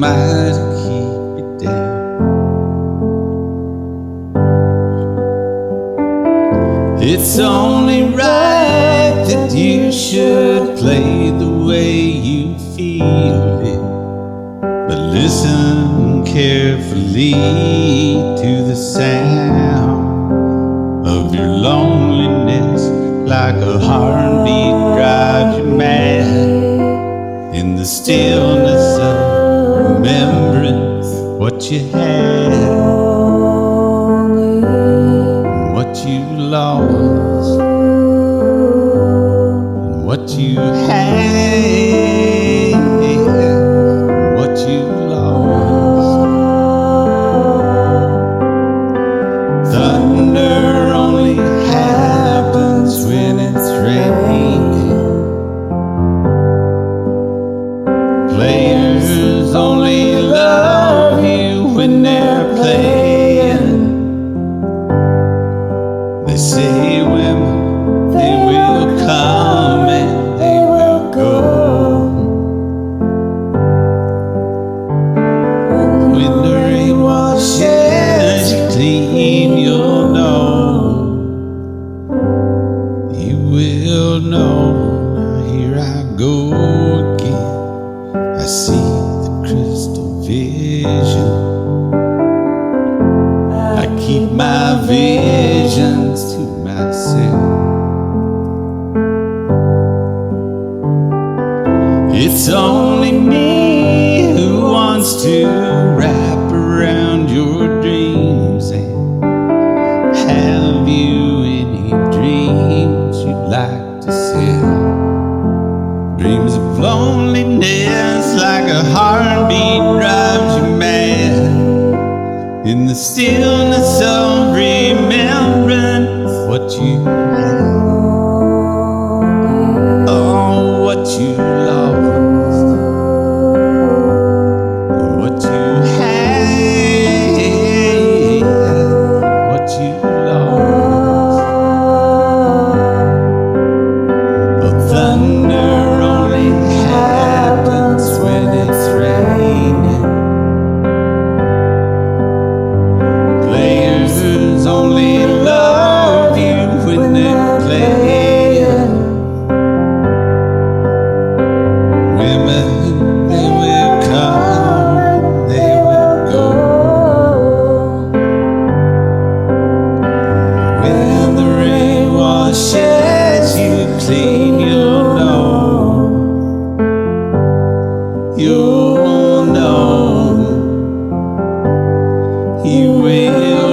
smile to keep it down. It's only right that you should play the way you feel it, but listen carefully to the sound of your loneliness, like a heartbeat drives you mad. In the stillness of remembrance, what you had, what you lost, and what you had, what you lost. Thunder only happens when it's raining. Players only love you when they're playing. They say women, they will come and they will go. When the rain washes you clean, you'll know. You will know. Now here I go again. I see the crystal vision. I keep my visions to myself. It's only me who wants to wrap around your dreams. And have you any dreams you'd like to sell? Dreams of loneliness, like a heartbeat drives you mad. In the stillness of remembrance, what you had, oh, what you lost, what you had, what you lost. Oh, thunder only happens when it's raining. Players only love you when they're playing. Women, they will come, they will go. When the rain washes you clean, you'll know. You'll know. You will